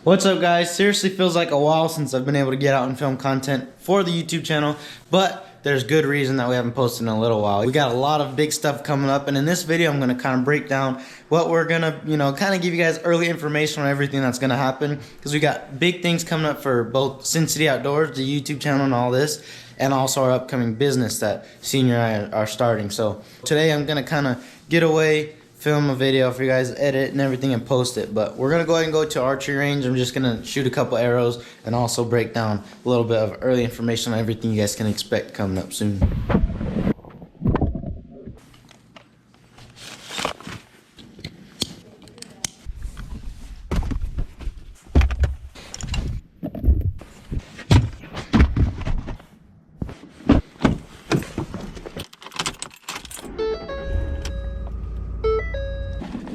What's up, guys? Seriously feels like a while since I've been able to get out and film content for the YouTube channel, but there's good reason that we haven't posted in a little while. We got a lot of big stuff coming up, and in this video I'm going to kind of break down what we're going to, kind of give you guys early information on everything that's going to happen, because we got big things coming up for both Sin City Outdoors, the YouTube channel and all this, and also our upcoming business that Senior and I are starting. So today I'm going to kind of get away, film a video for you guys, edit and everything, and post it. But we're gonna go ahead and go to archery range. I'm just gonna shoot a couple arrows and also break down a little bit of early information on everything you guys can expect coming up soon.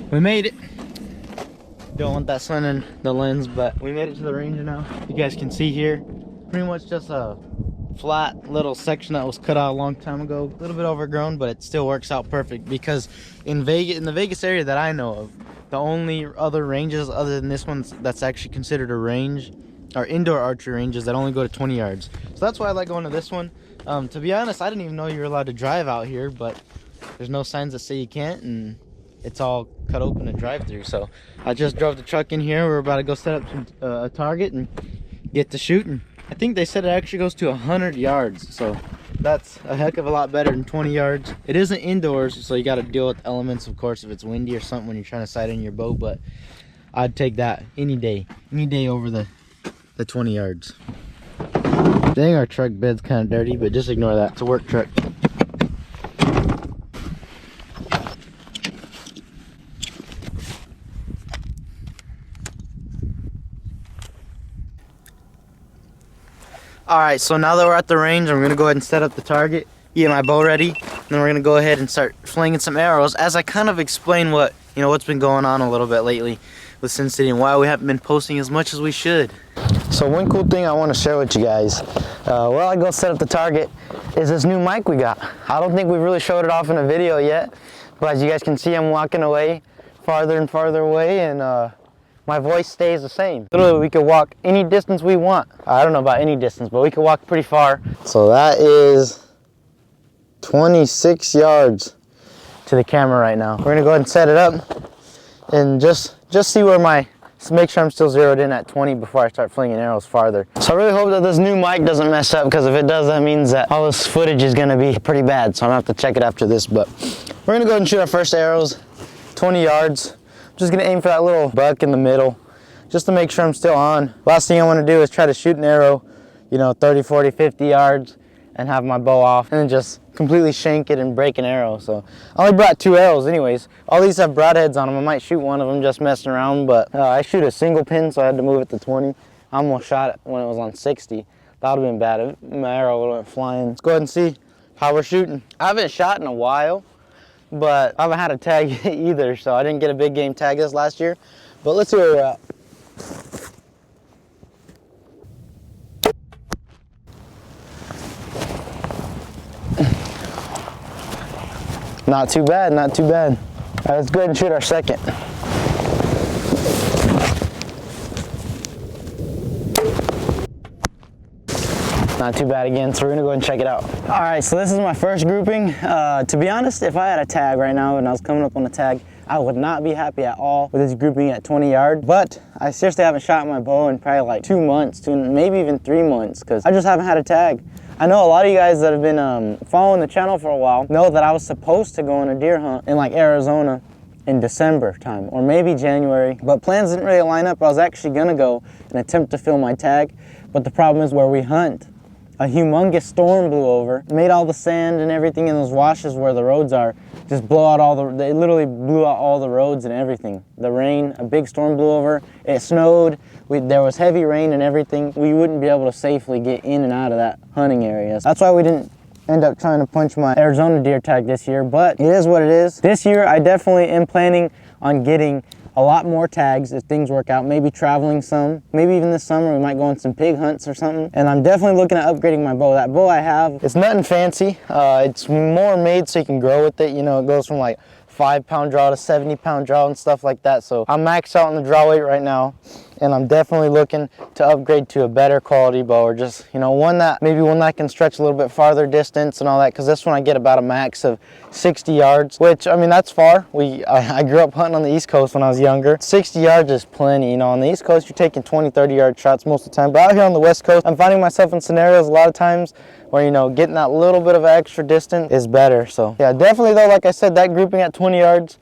We made it. Don't want that sun in the lens, but we made it to the range now. You guys can see here, pretty much just a flat little section that was cut out a long time ago. A little bit overgrown, but it still works out perfect because in the Vegas area that I know of, the only other ranges other than this one that's actually considered a range are indoor archery ranges that only go to 20 yards. So that's why I like going to this one. To be honest, I didn't even know you were allowed to drive out here, but there's no signs that say you can't, and it's all cut open and drive through. So I just drove the truck in here. We're about to go set up a target and get to shooting. I think they said it actually goes to 100 yards, so that's a heck of a lot better than 20 yards. It isn't indoors, so you got to deal with elements, of course, if it's windy or something when you're trying to sight in your bow, but I'd take that any day over the 20 yards. Dang, our truck bed's kind of dirty, but just ignore that. It's a work truck. Alright, so now that we're at the range, I'm going to go ahead and set up the target, get my bow ready, and then we're going to go ahead and start flinging some arrows as I kind of explain what's been going on a little bit lately with Sin City and why we haven't been posting as much as we should. So one cool thing I want to share with you guys, while I go set up the target, is this new mic we got. I don't think we've really showed it off in a video yet, but as you guys can see, I'm walking away farther and farther away, and my voice stays the same. Literally, we could walk any distance we want. I don't know about any distance, but we could walk pretty far. So that is 26 yards to the camera right now. We're gonna go ahead and set it up and just see where make sure I'm still zeroed in at 20 before I start flinging arrows farther. So I really hope that this new mic doesn't mess up, because if it does, that means that all this footage is gonna be pretty bad. So I'm gonna have to check it after this, but we're gonna go ahead and shoot our first arrows, 20 yards. Just gonna aim for that little buck in the middle, just to make sure I'm still on. Last thing I wanna do is try to shoot an arrow, 30, 40, 50 yards and have my bow off and then just completely shank it and break an arrow. So I only brought 2 arrows anyways. All these have broadheads on them. I might shoot one of them just messing around, but I shoot a single pin, so I had to move it to 20. I almost shot it when it was on 60. That would've been bad if my arrow would've went flying. Let's go ahead and see how we're shooting. I haven't shot in a while, but I haven't had a tag either, so I didn't get a big game tag this last year. But let's see where we're at. Not too bad, not too bad. All right, let's go ahead and shoot our second. Not too bad again, so we're gonna go ahead and check it out. All right, so this is my first grouping. To be honest, if I had a tag right now and I was coming up on the tag, I would not be happy at all with this grouping at 20 yards. But I seriously haven't shot my bow in probably like 2 months, maybe even 3 months, because I just haven't had a tag. I know a lot of you guys that have been following the channel for a while know that I was supposed to go on a deer hunt in like Arizona in December time, or maybe January, but plans didn't really line up. I was actually gonna go and attempt to fill my tag, but the problem is where we hunt, a humongous storm blew over, made all the sand and everything in those washes where the roads are just blow out they literally blew out all the roads and everything. The rain, a big storm blew over, it snowed, there was heavy rain and everything. We wouldn't be able to safely get in and out of that hunting area. That's why we didn't end up trying to punch my Arizona deer tag this year, but it is what it is. This year, I definitely am planning on getting a lot more tags if things work out, maybe traveling some, maybe even this summer we might go on some pig hunts or something. And I'm definitely looking at upgrading my bow. That bow I have, it's nothing fancy. It's more made so you can grow with it. You know, it goes from like 5-pound draw to 70-pound draw and stuff like that. So I'm maxed out on the draw weight right now. and I'm definitely looking to upgrade to a better quality bow, or just, you know, one that can stretch a little bit farther distance and all that, because this one I get about a max of 60 yards, which, I mean, that's far. I grew up hunting on the East Coast when I was younger. 60 yards is plenty. You know, on the East Coast you're taking 20, 30 yard shots most of the time, but out here on the West Coast I'm finding myself in scenarios a lot of times where, you know, getting that little bit of extra distance is better. So yeah, definitely though, like I said, that grouping at 20 yards,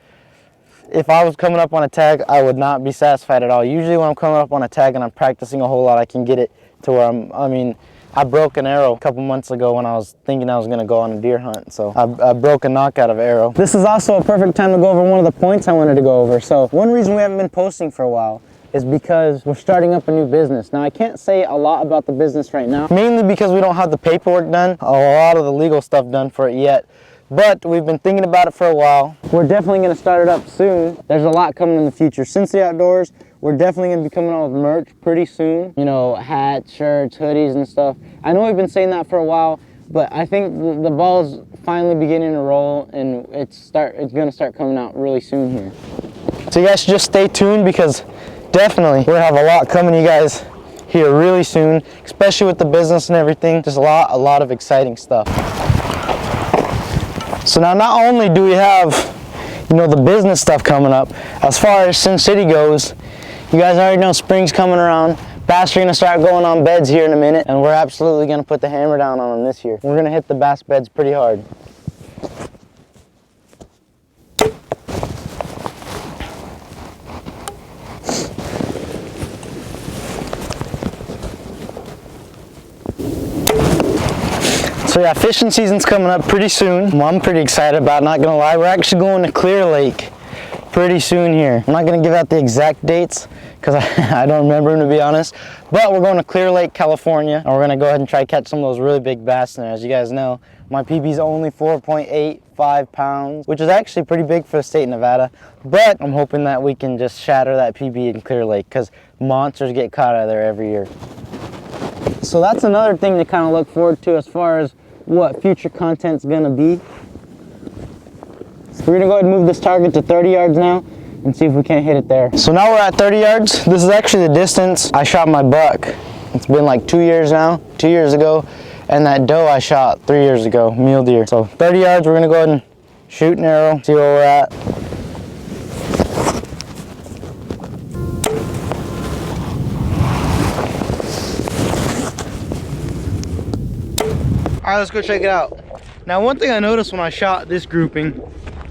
if I was coming up on a tag, I would not be satisfied at all. Usually when I'm coming up on a tag and I'm practicing a whole lot, I can get it to where I broke an arrow a couple months ago when I was thinking I was going to go on a deer hunt. So I broke a knockout of arrow. This is also a perfect time to go over one of the points I wanted to go over. So one reason we haven't been posting for a while is because we're starting up a new business. Now, I can't say a lot about the business right now, mainly because we don't have the paperwork done, a lot of the legal stuff done for it yet. But we've been thinking about it for a while. We're definitely going to start it up soon. There's a lot coming in the future. Since the Outdoors, we're definitely going to be coming out with merch pretty soon. You know, hats, shirts, hoodies, and stuff. I know we've been saying that for a while, but I think the ball's finally beginning to roll, and it's going to start coming out really soon here. So you guys should just stay tuned, because definitely we're going to have a lot coming to you guys here really soon, especially with the business and everything. Just a lot of exciting stuff. So now, not only do we have, you know, the business stuff coming up, as far as Sin City goes, you guys already know spring's coming around. Bass are going to start going on beds here in a minute, and we're absolutely going to put the hammer down on them this year. We're going to hit the bass beds pretty hard. So yeah, fishing season's coming up pretty soon. Well, I'm pretty excited about it, not gonna lie. We're actually going to Clear Lake pretty soon here. I'm not gonna give out the exact dates because I don't remember them, to be honest. But we're going to Clear Lake, California, and we're gonna go ahead and try to catch some of those really big bass in there. As you guys know, my PB's only 4.85 pounds, which is actually pretty big for the state of Nevada. But I'm hoping that we can just shatter that PB in Clear Lake, because monsters get caught out of there every year. So that's another thing to kind of look forward to as far as what future content's gonna be. So we're gonna go ahead and move this target to 30 yards now and see if we can't hit it there. So now we're at 30 yards. This is actually the distance I shot my buck. It's been like 2 years now, 2 years ago, and that doe I shot 3 years ago, mule deer. So 30 yards, we're gonna go ahead and shoot an arrow, see where we're at. All right, let's go check it out. Now, one thing I noticed when I shot this grouping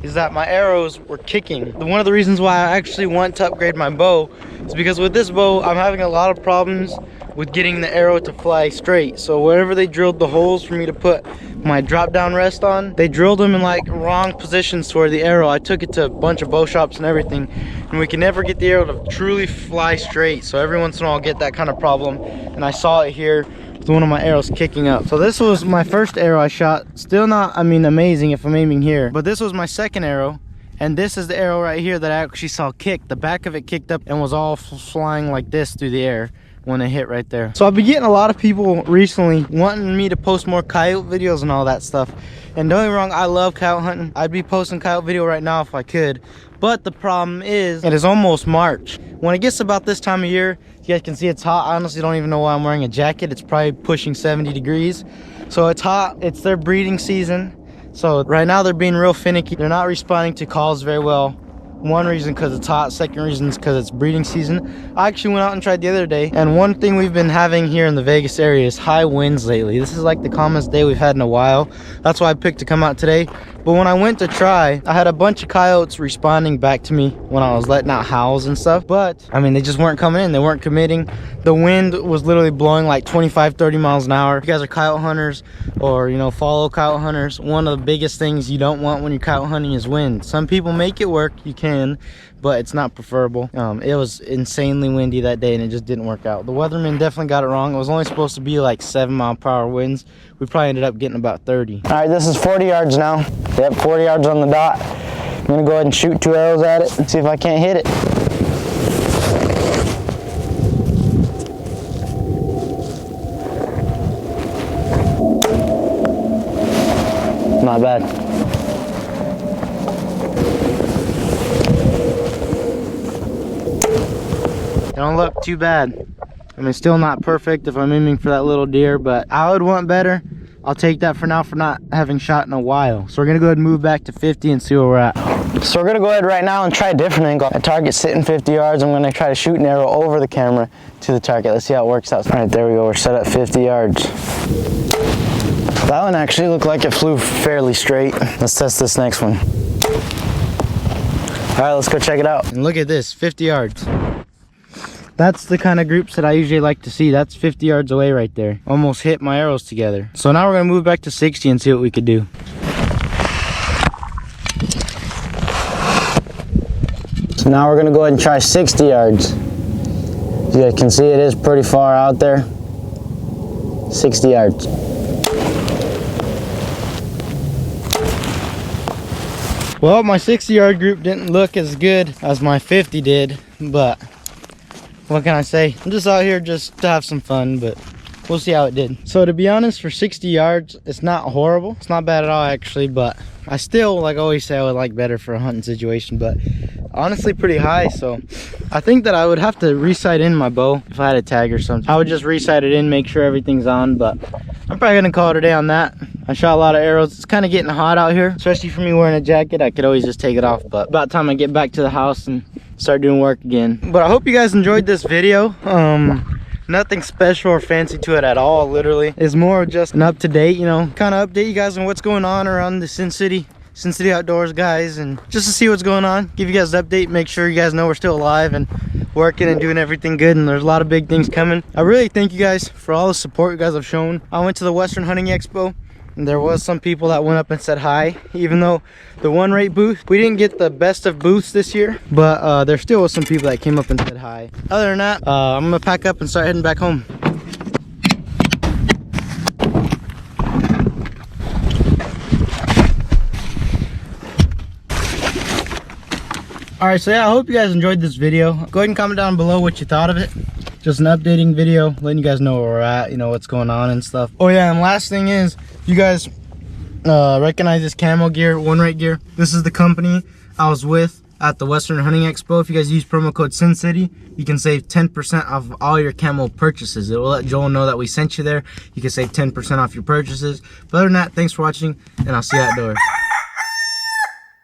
is that my arrows were kicking. One of the reasons why I actually want to upgrade my bow is because with this bow, I'm having a lot of problems with getting the arrow to fly straight. So wherever they drilled the holes for me to put my drop down rest on, they drilled them in like wrong positions to where the arrow, I took it to a bunch of bow shops and everything, and we can never get the arrow to truly fly straight. So every once in a while I'll get that kind of problem, and I saw it here with one of my arrows kicking up. So this was my first arrow I shot. Still not, I mean, amazing if I'm aiming here, but this was my second arrow, and this is the arrow right here that I actually saw kick. The back of it kicked up and was all flying like this through the air when it hit right there. So I've been getting a lot of people recently wanting me to post more coyote videos and all that stuff. And don't get me wrong, I love coyote hunting. I'd be posting coyote video right now if I could. But the problem is, it is almost March. When it gets about this time of year, you guys can see it's hot. I honestly don't even know why I'm wearing a jacket. It's probably pushing 70 degrees. So it's hot, it's their breeding season. So right now they're being real finicky. They're not responding to calls very well. One reason because it's hot, second reason is because it's breeding season. I actually went out and tried the other day, and one thing we've been having here in the Vegas area is high winds lately. This is like the calmest day we've had in a while. That's why I picked to come out today. But when I went to try, I had a bunch of coyotes responding back to me when I was letting out howls and stuff. But, I mean, they just weren't coming in. They weren't committing. The wind was literally blowing like 25, 30 miles an hour. If you guys are coyote hunters or, you know, follow coyote hunters, one of the biggest things you don't want when you're coyote hunting is wind. Some people make it work. You can, but it's not preferable. It was insanely windy that day, and it just didn't work out. The weatherman definitely got it wrong. It was only supposed to be like 7-mile-per-hour winds. We probably ended up getting about 30. All right, this is 40 yards now. Yep, 40 yards on the dot. I'm gonna go ahead and shoot 2 arrows at it and see if I can't hit it. Not bad. don't look too bad. I mean, still not perfect if I'm aiming for that little deer, but I would want better. I'll take that for now for not having shot in a while. So we're gonna go ahead and move back to 50 and see where we're at. So we're gonna go ahead right now and try a different angle. A target sitting 50 yards. I'm gonna try to shoot an arrow over the camera to the target. Let's see how it works out. All right, there we go. We're set at 50 yards. That one actually looked like it flew fairly straight. Let's test this next one. All right, let's go check it out. And look at this, 50 yards. That's the kind of groups that I usually like to see. That's 50 yards away right there. Almost hit my arrows together. So now we're gonna move back to 60 and see what we could do. So now we're gonna go ahead and try 60 yards. As you guys can see, it is pretty far out there. 60 yards. Well, my 60-yard group didn't look as good as my 50 did, but what can I say? I'm just out here just to have some fun, but we'll see how it did. So to be honest, for 60 yards, it's not horrible. It's not bad at all, actually, but I still, like I always say, I would like better for a hunting situation, but honestly pretty high. So I think that I would have to resight in my bow if I had a tag or something. I would just resight it in, make sure everything's on, but I'm probably gonna call it a day on that. I shot a lot of arrows. It's kind of getting hot out here, especially for me wearing a jacket. I could always just take it off, but about time I get back to the house and start doing work again. But I hope you guys enjoyed this video. Nothing special or fancy to it at all. Literally, it's more just an up-to-date, you know, kind of update you guys on what's going on around the Sin City Outdoors, guys, and just to see what's going on, give you guys an update, make sure you guys know we're still alive and working and doing everything good, and there's a lot of big things coming. I really thank you guys for all the support you guys have shown. I went to the Western Hunting Expo, and there was some people that went up and said hi, even though the one rate booth, we didn't get the best of booths this year, but there still was some people that came up and said hi. Other than that, I'm gonna pack up and start heading back home. All right, so yeah, I hope you guys enjoyed this video. Go ahead and comment down below what you thought of it. Just an updating video, letting you guys know where we're at, you know, what's going on and stuff. Oh yeah, and last thing is, you guys recognize this camo gear, one rate gear. This is the company I was with at the Western Hunting Expo. If you guys use promo code SINCITY, you can save 10% off all your camo purchases. It will let Joel know that we sent you there. You can save 10% off your purchases. But other than that, thanks for watching, and I'll see you outdoors.